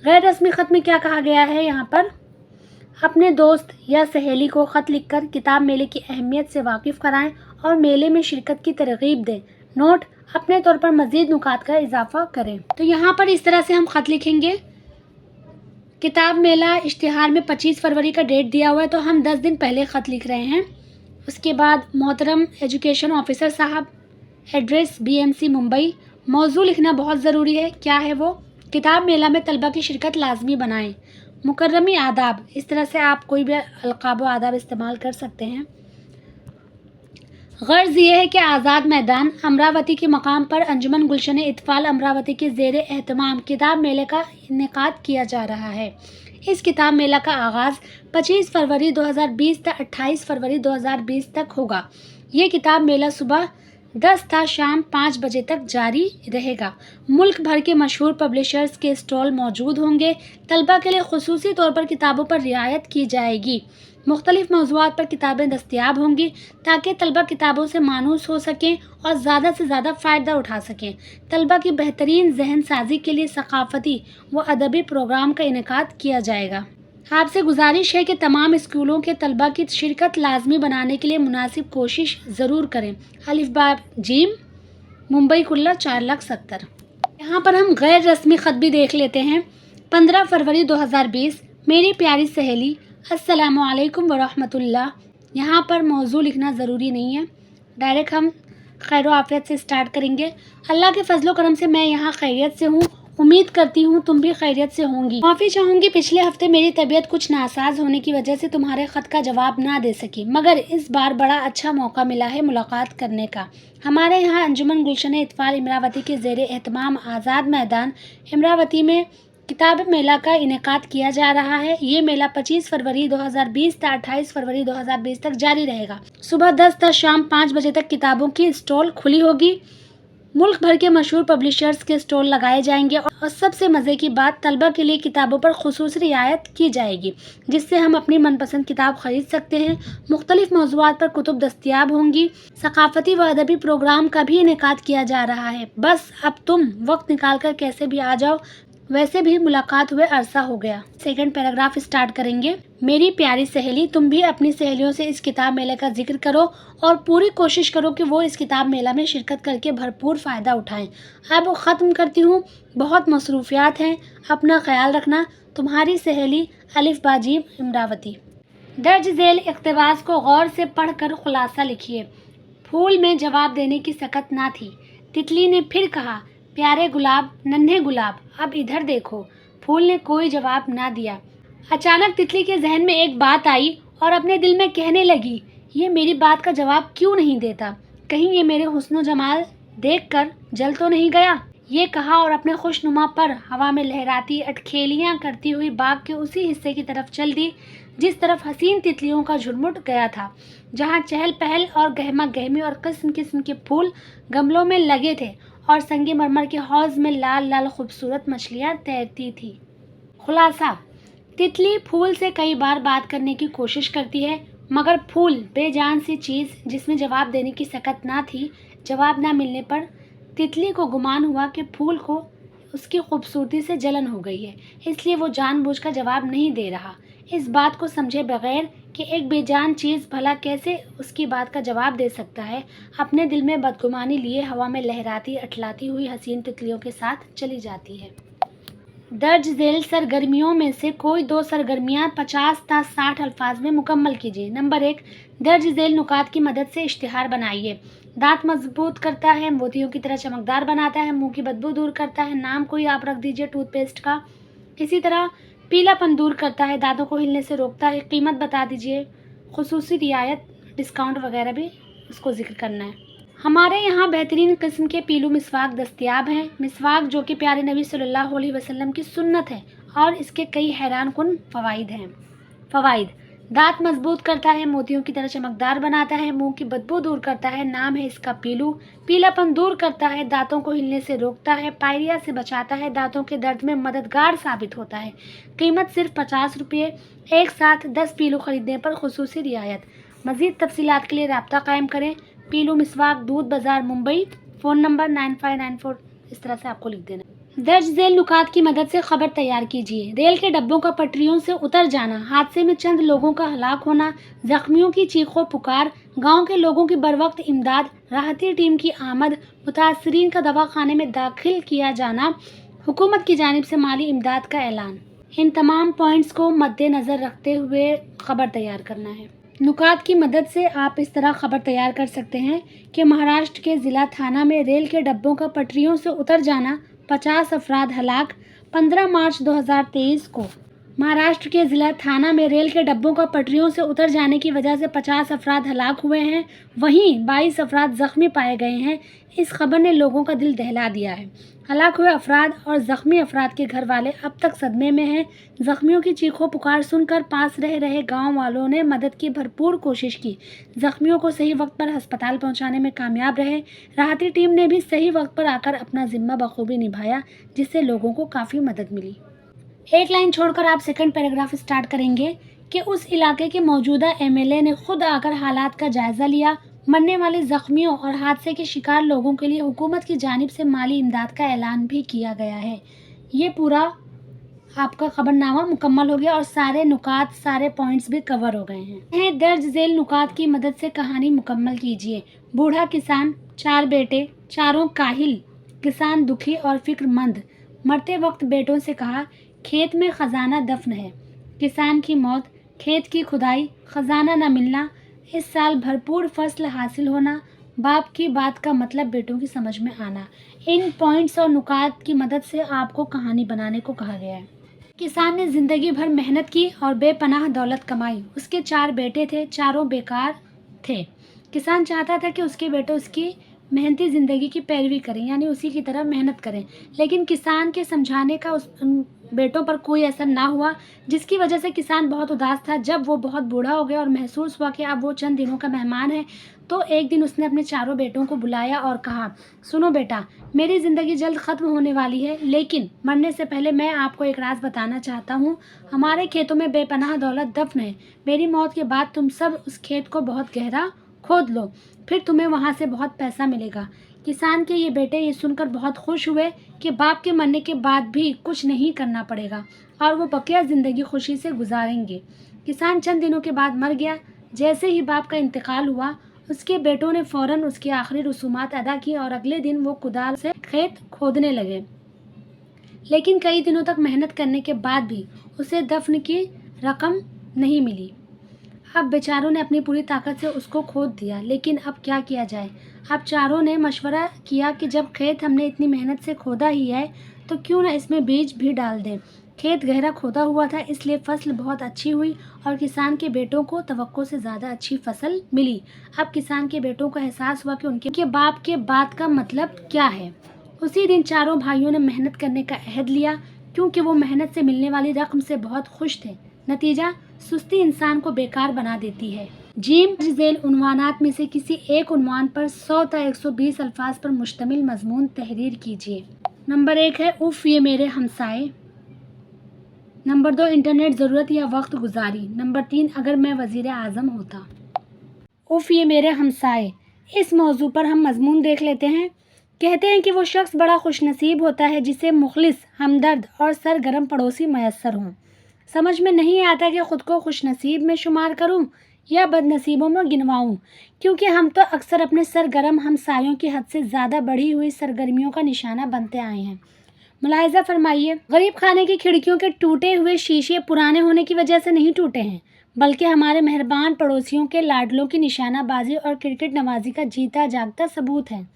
Speaker 1: गैर रस्मी ख़त में क्या कहा गया है? यहाँ पर अपने दोस्त या सहेली को ख़त लिखकर किताब मेले की अहमियत से वाकिफ़ कराएं और मेले में शिरकत की तरग़ीब दें। नोट, अपने तौर पर मज़ीद नुकात का इजाफ़ा करें। तो यहाँ पर इस तरह से हम ख़त लिखेंगे। किताब मेला इश्तिहार में 25 फरवरी का डेट दिया हुआ है, तो हम 10 दिन पहले ख़त लिख रहे हैं। उसके बाद मोहतरम एजुकेशन ऑफिसर साहब, एड्रेस BMC मुंबई। मौजू लिखना बहुत ज़रूरी है। क्या है वो? किताब मेला में तलबा की शिरकत लाजमी बनाएं। मुकर्रमी आदाब, इस तरह से आप कोई भी अलक़ाब व आदाब इस्तेमाल कर सकते हैं। गर्ज़ ये है कि आज़ाद मैदान अमरावती के मकाम पर अंजुमन गुलशन इत्फ़ाल अमरावती के ज़ेर एहतमाम किताब मेले का इनेकाद किया जा रहा है। इस किताब मेला का आगाज़ 25 फरवरी 2020 तक 28 फरवरी 2020 तक होगा। ये किताब मेला सुबह 10 था शाम 5 बजे तक जारी रहेगा। मुल्क भर के मशहूर पब्लिशर्स के स्टॉल मौजूद होंगे। तलबा के लिए ख़ुसूसी तौर पर किताबों पर रियायत की जाएगी। मुख्तलिफ मौज़ूआत पर किताबें दस्तयाब होंगी ताकि तलबा किताबों से मानूस हो सकें और ज़्यादा से ज़्यादा फ़ायदा उठा सकें। तलबा की बेहतरीन जहन साजी के लिए सक़ाफ़ती व अदबी प्रोग्राम का इनेकाद किया जाएगा। आपसे गुजारिश है कि तमाम स्कूलों के तलबा की शिरकत लाजमी बनाने के लिए मुनासिब कोशिश ज़रूर करें। अलिफ बा जीम, मुंबई कुल्ला 4,70,000। यहाँ पर हम गैर रस्मी ख़त भी देख लेते हैं। 15 फरवरी 2020, मेरी प्यारी सहेली, अस्सलामु अलैकुम वरहमतुल्लाह। यहाँ पर मौजू लिखना ज़रूरी नहीं है, डायरेक्ट हम खैर आफ़ियत से स्टार्ट करेंगे। अल्लाह के फजलो करम से मैं यहाँ खैरियत से हूँ। उम्मीद करती हूँ तुम भी खैरियत से होंगी। माफ़ी चाहूँगी, पिछले हफ्ते मेरी तबीयत कुछ नासाज होने की वजह से तुम्हारे ख़त का जवाब ना दे सकी, मगर इस बार बड़ा अच्छा मौका मिला है मुलाकात करने का। हमारे यहाँ अंजुमन गुलशन इत्फ़ाल अमरावती के ज़ेर एहतमाम आज़ाद मैदान अमरावती में किताब मेला का इनेकाद किया जा रहा है। ये मेला 25 फरवरी 2020 से 28 फरवरी 2020 तक जारी रहेगा। सुबह 10 से शाम 5 बजे तक किताबों की स्टॉल खुली होगी। मुल्क भर के मशहूर पब्लिशर्स के स्टॉल लगाए जाएंगे और सबसे मज़े की बात, तलबा के लिए किताबों पर ख़ुसूसी रियायत की जाएगी, जिससे हम अपनी मनपसंद किताब ख़रीद सकते हैं। मुख्तलिफ मौज़ूआत पर कुतुब दस्तयाब होंगी। सक़ाफ़ती व अदबी प्रोग्राम का भी इनेकाद किया जा रहा है। बस अब तुम वक्त निकाल कर कैसे भी आ जाओ। वैसे भी मुलाकात हुए अरसा हो गया। सेकंड पैराग्राफ स्टार्ट करेंगे। मेरी प्यारी सहेली, तुम भी अपनी सहेलियों से इस किताब मेले का जिक्र करो और पूरी कोशिश करो कि वो इस किताब मेला में शिरकत करके भरपूर फ़ायदा उठाएं। अब ख़त्म करती हूँ, बहुत मसरूफियात हैं, अपना ख्याल रखना। तुम्हारी सहेली अलिफ बाजीब इमरावती। दर्ज झेल इक़्तिबास को गौर से पढ़कर खुलासा लिखिए। फूल में जवाब देने की सकत ना थी। तितली ने फिर कहा, प्यारे गुलाब, नन्हे गुलाब, अब इधर देखो। फूल ने कोई जवाब ना दिया। अचानक तितली के जहन में एक बात आई और अपने दिल में कहने लगी, ये मेरी बात का जवाब क्यों नहीं देता? कहीं ये मेरे हुस्न जमाल देखकर जल तो नहीं गया? ये कहा और अपने खुशनुमा पर हवा में लहराती अटखेलियां करती हुई बाग के उसी हिस्से की तरफ चल दी जिस तरफ हसीन तितलियों का झुंड गया था, जहाँ चहल पहल और गहमा गहमी और किस्म किस्म के फूल गमलों में लगे थे और संगे मरमर के हौज में लाल लाल खूबसूरत मछलियाँ तैरती थी। खुलासा। तितली फूल से कई बार बात करने की कोशिश करती है, मगर फूल बेजान सी चीज़ जिसमें जवाब देने की सकत ना थी। जवाब ना मिलने पर तितली को गुमान हुआ कि फूल को उसकी खूबसूरती से जलन हो गई है, इसलिए वो जानबूझकर जवाब नहीं दे रहा। इस बात को समझे बगैर कि एक बेजान चीज़ भला कैसे उसकी बात का जवाब दे सकता है, अपने दिल में बदगुमानी लिए हवा में लहराती अठलाती हुई हसीन तितलियों के साथ चली जाती है। दर्ज झेल सरगर्मियों में से कोई 2 सरगर्मियाँ 50 ता 60 अल्फाज में मुकम्मल कीजिए। नंबर 1, दर्ज झेल नुकात की मदद से इश्तिहार बनाइए। दांत मजबूत करता है, मोतियों की तरह चमकदार बनाता है, मुंह की बदबू दूर करता है। नाम कोई आप रख दीजिए टूथपेस्ट का। इसी तरह पीलापन दूर करता है, दांतों को हिलने से रोकता है। कीमत बता दीजिए, खुसूसी रियायत, डिस्काउंट वगैरह भी उसको जिक्र करना है। हमारे यहाँ बेहतरीन किस्म के पीलू मिसवाक दस्तयाब हैं। मिसवाक जो कि प्यारे नबी सल्लल्लाहु अलैहि वसल्लम की सुन्नत है और इसके कई हैरान कुन फ़वाइद हैं। फ़वाइद: दांत मजबूत करता है, मोतियों की तरह चमकदार बनाता है, मुंह की बदबू दूर करता है। नाम है इसका पीलू। पीलापन दूर करता है, दांतों को हिलने से रोकता है, पायरिया से बचाता है, दांतों के दर्द में मददगार साबित होता है। कीमत सिर्फ 50 रुपये। एक साथ 10 पीलू खरीदने पर खुसूसी रियायत। मज़ीद तफसीलात के लिए राब्ता कायम करें। पीलू मिसवाक, दूध बाजार, मुंबई। Phone number 9594। इस तरह से आपको लिख देना। दर्ज झेल नुकात की मदद से खबर तैयार कीजिए। रेल के डब्बों का पटरियों से उतर जाना, हादसे में चंद लोगों का हलाक होना, जख्मियों की चीखों पुकार, गांव के लोगों की बरवक्त इमदाद, राहती टीम की आमद, मुतासरीन का दवाखाने में दाखिल किया जाना, हुकूमत की जानिब से माली इमदाद का ऐलान। इन तमाम पॉइंट्स को मद्देनज़र रखते हुए खबर तैयार करना है। नुकात की मदद से आप इस तरह खबर तैयार कर सकते हैं कि महाराष्ट्र के ज़िला थाना में रेल के डब्बों का पटरियों से उतर जाना, 50 अफराद हलाक। 15 मार्च 2023 को महाराष्ट्र के ज़िला थाना में रेल के डब्बों का पटरियों से उतर जाने की वजह से 50 अफराद हलाक हुए हैं, वहीं 22 अफराद ज़ख्मी पाए गए हैं। इस खबर ने लोगों का दिल दहला दिया है। हलाक हुए अफराद और ज़ख्मी अफराद के घर वाले अब तक सदमे में हैं। ज़ख्मियों की चीखों पुकार सुनकर पास रह रहे गांव वालों ने मदद की भरपूर कोशिश की। ज़ख्मियों को सही वक्त पर अस्पताल पहुंचाने में कामयाब रहे। राहती टीम ने भी सही वक्त पर आकर अपना जिम्मा बखूबी निभाया, जिससे लोगों को काफ़ी मदद मिली। एक लाइन छोड़कर आप सेकंड पैराग्राफ स्टार्ट करेंगे कि उस इलाके के मौजूदा एमएलए ने खुद आकर हालात का जायज़ा लिया। मरने वाले ज़ख्मियों और हादसे के शिकार लोगों के लिए हुकूमत की जानिब से माली इमदाद का ऐलान भी किया गया है। ये पूरा आपका खबरनामा मुकम्मल हो गया और सारे नुकात, सारे पॉइंट्स भी कवर हो गए हैं। दर्ज झेल नुकात की मदद से कहानी मुकम्मल कीजिए। बूढ़ा किसान, 4 बेटे, चारों काहिल, किसान दुखी और फिक्रमंद। मरते वक्त बेटों से कहा, खेत में खजाना दफन है। किसान की मौत, खेत की खुदाई, खजाना न मिलना, इस साल भरपूर फसल हासिल होना, बाप की बात का मतलब बेटों की समझ में आना। इन पॉइंट्स और नुकात की मदद से आपको कहानी बनाने को कहा गया है। किसान ने ज़िंदगी भर मेहनत की और बेपनाह दौलत कमाई। उसके 4 बेटे थे, चारों बेकार थे। किसान चाहता था कि उसके बेटे उसकी मेहनती ज़िंदगी की पैरवी करें, यानी उसी की तरह मेहनत करें, लेकिन किसान के समझाने का उन बेटों पर कोई असर ना हुआ, जिसकी वजह से किसान बहुत उदास था। जब वो बहुत बूढ़ा हो गया और महसूस हुआ कि अब वो चंद दिनों का मेहमान है, तो एक दिन उसने अपने चारों बेटों को बुलाया और कहा, सुनो बेटा, मेरी ज़िंदगी जल्द ख़त्म होने वाली है, लेकिन मरने से पहले मैं आपको एक राज बताना चाहता हूँ। हमारे खेतों में बेपनाह दौलत दफन है। मेरी मौत के बाद तुम सब उस खेत को बहुत गहरा खोद लो, फिर तुम्हें वहाँ से बहुत पैसा मिलेगा। किसान के ये बेटे ये सुनकर बहुत खुश हुए कि बाप के मरने के बाद भी कुछ नहीं करना पड़ेगा और वो बकिया ज़िंदगी खुशी से गुजारेंगे। किसान चंद दिनों के बाद मर गया। जैसे ही बाप का इंतकाल हुआ, उसके बेटों ने फ़ौरन उसकी आखिरी रसूमात अदा की और अगले दिन वो कुदाल से खेत खोदने लगे। लेकिन कई दिनों तक मेहनत करने के बाद भी उसे दफन की रकम नहीं मिली। अब बेचारों ने अपनी पूरी ताकत से उसको खोद दिया, लेकिन अब क्या किया जाए। अब चारों ने मशवरा किया कि जब खेत हमने इतनी मेहनत से खोदा ही है तो क्यों ना इसमें बीज भी डाल दें। खेत गहरा खोदा हुआ था, इसलिए फसल बहुत अच्छी हुई और किसान के बेटों को तवक्को से ज़्यादा अच्छी फसल मिली। अब किसान के बेटों को एहसास हुआ कि उनके बाप के बात का मतलब क्या है। उसी दिन चारों भाइयों ने मेहनत करने का अहद लिया, क्योंकि वो मेहनत से मिलने वाली रकम से बहुत खुश थे। नतीजा, सुस्ती इंसान को बेकार बना देती है। जीम झेल उन्वानात में से किसी एक उन्वान पर 100 या 120 अल्फाज पर मुश्तमिल मजमून तहरीर कीजिए। नंबर 1 है उफ़ ये मेरे हमसाए। नंबर 2 इंटरनेट ज़रूरत या वक्त गुजारी। नंबर 3 अगर मैं वज़ीर आज़म होता। उफ़ ये मेरे हमसाए, इस मौजू पर हम मजमून देख लेते हैं। कहते हैं कि वो शख्स बड़ा खुशनसीब होता है जिसे मुखलिस, हमदर्द और सरगर्म पड़ोसी मैसर हों। समझ में नहीं आता कि ख़ुद को खुशनसीब में शुमार करूं या बदनसीबों में गिनवाऊं, क्योंकि हम तो अक्सर अपने सरगर्म हमसायों की हद से ज़्यादा बढ़ी हुई सरगर्मियों का निशाना बनते आए हैं। मुलाहिज़ा फरमाइए, गरीब खाने की खिड़कियों के टूटे हुए शीशे पुराने होने की वजह से नहीं टूटे हैं, बल्कि हमारे मेहरबान पड़ोसियों के लाडलों की निशानाबाजी और क्रिकेट नवाजी का जीता जागता सबूत है।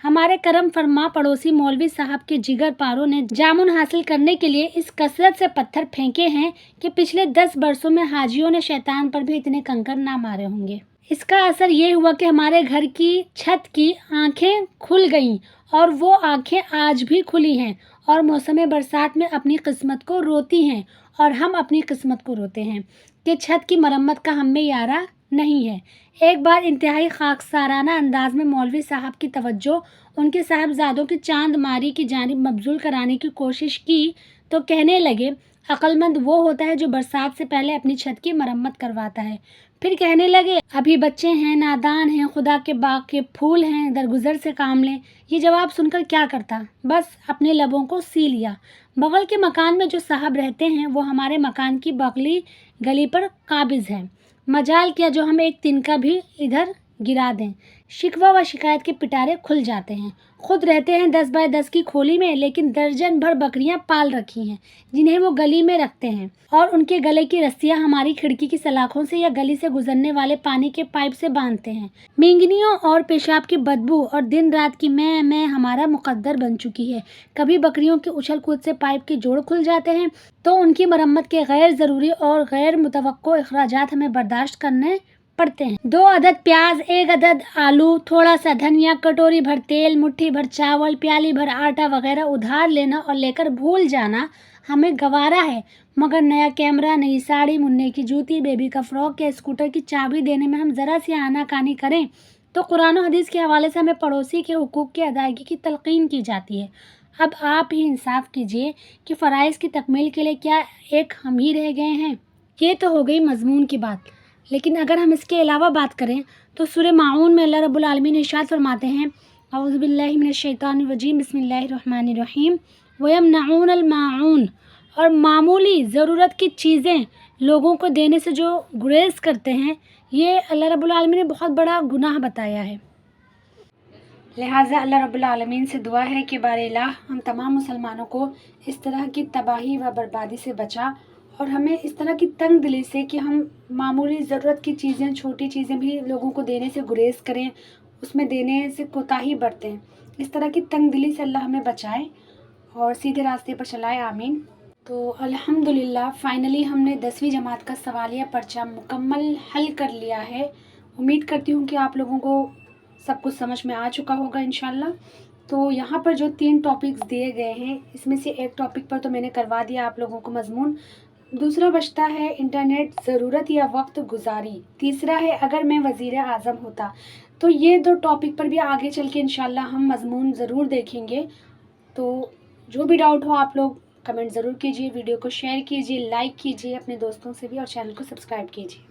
Speaker 1: हमारे करम फरमा पड़ोसी मौलवी साहब के जिगर पारों ने जामुन हासिल करने के लिए इस कसरत से पत्थर फेंके हैं कि पिछले 10 बरसों में हाजियों ने शैतान पर भी इतने कंकर ना मारे होंगे। इसका असर ये हुआ कि हमारे घर की छत की आंखें खुल गईं और वो आंखें आज भी खुली हैं और मौसम बरसात में अपनी किस्मत को रोती हैं और हम अपनी किस्मत को रोते हैं कि छत की मरम्मत का हम में यारा नहीं है। एक बार इंतहाई खाकसाराना अंदाज में मौलवी साहब की तवज्जो उनके साहबजादों की चांद मारी की जानिब मबजूल कराने की कोशिश की तो कहने लगे, अक्लमंद वो होता है जो बरसात से पहले अपनी छत की मरम्मत करवाता है। फिर कहने लगे, अभी बच्चे हैं, नादान हैं, खुदा के बाग के फूल हैं, दरगुजर से काम लें। ये जवाब सुनकर क्या करता, बस अपने लबों को सी लिया। बगल के मकान में जो साहब रहते हैं वो हमारे मकान की बगली गली पर काबिज है। मजाल किया जो हम एक तिनका भी इधर गिरा दें, शिकवा व शिकायत के पिटारे खुल जाते हैं। खुद रहते हैं 10 बाय 10 की खोली में, लेकिन दर्जन भर बकरियां पाल रखी हैं जिन्हें वो गली में रखते हैं और उनके गले की रस्सियां हमारी खिड़की की सलाखों से या गली से गुजरने वाले पानी के पाइप से बांधते हैं। मींगनियों और पेशाब की बदबू और दिन रात की मैं हमारा मुकद्दर बन चुकी है। कभी बकरियों के उछल कूद से पाइप के जोड़ खुल जाते हैं तो उनकी मरम्मत के गैर ज़रूरी और गैर मुतवक्को अखराजात हमें बर्दाश्त करने पड़ते हैं। 2 अदद प्याज, 1 अदद आलू, थोड़ा सा धनिया, कटोरी भर तेल, मुट्ठी भर चावल, प्याली भर आटा वगैरह उधार लेना और लेकर भूल जाना हमें गवारा है, मगर नया कैमरा, नई साड़ी, मुन्ने की जूती, बेबी का फ्रॉक या स्कूटर की चाबी देने में हम ज़रा सी आनाकानी करें तो कुरान और हदीस के हवाले से हमें पड़ोसी के हुकूक की अदायगी की तलकीन की जाती है। अब आप ही इंसाफ कीजिए कि फ़राइज़ की तकमील के लिए क्या एक हम ही रह गए हैं। ये तो हो गई मजमून की बात, लेकिन अगर हम इसके अलावा बात करें तो सूरह माऊन में अल्लाह रब्बुल आलमीन इरशाद फरमाते हैं, औज़ु बिल्लाहि मिनश शैतानिर रजीम, बिस्मिल्लाहिर रहमानिर रहीम, वयमनऊनल माऊन, और मामूली ज़रूरत की चीज़ें लोगों को देने से जो गुरेज करते हैं, ये अल्लाह रब्बुल आलमीन ने बहुत बड़ा गुनाह बताया है। लिहाजा अल्लाह रब्बुल आलमीन से दुआ है कि बारे इलाह हम तमाम मुसलमानों को इस तरह की तबाही व बर्बादी से बचा और हमें इस तरह की तंग दिली से कि हम मामूली ज़रूरत की चीज़ें, छोटी चीज़ें भी लोगों को देने से गुरेज करें, उसमें देने से कोताही बरतें। इस तरह की तंग दिली से अल्लाह हमें बचाए और सीधे रास्ते पर चलाए, आमीन। तो अल्हम्दुलिल्लाह फाइनली हमने 10वीं जमात का सवालिया पर्चा मुकम्मल हल कर लिया है। उम्मीद करती हूँ कि आप लोगों को सब कुछ समझ में आ चुका होगा इंशाल्लाह। तो यहाँ पर जो 3 टॉपिक्स दिए गए हैं, इसमें से एक टॉपिक पर तो मैंने करवा दिया आप लोगों को मजमून। दूसरा बचता है इंटरनेट ज़रूरत या वक्त गुजारी। तीसरा है अगर मैं वज़ीर आज़म होता। तो ये 2 टॉपिक पर भी आगे चल के इंशाल्लाह हम मजमून ज़रूर देखेंगे। तो जो भी डाउट हो आप लोग कमेंट ज़रूर कीजिए, वीडियो को शेयर कीजिए, लाइक कीजिए अपने दोस्तों से भी और चैनल को सब्सक्राइब कीजिए।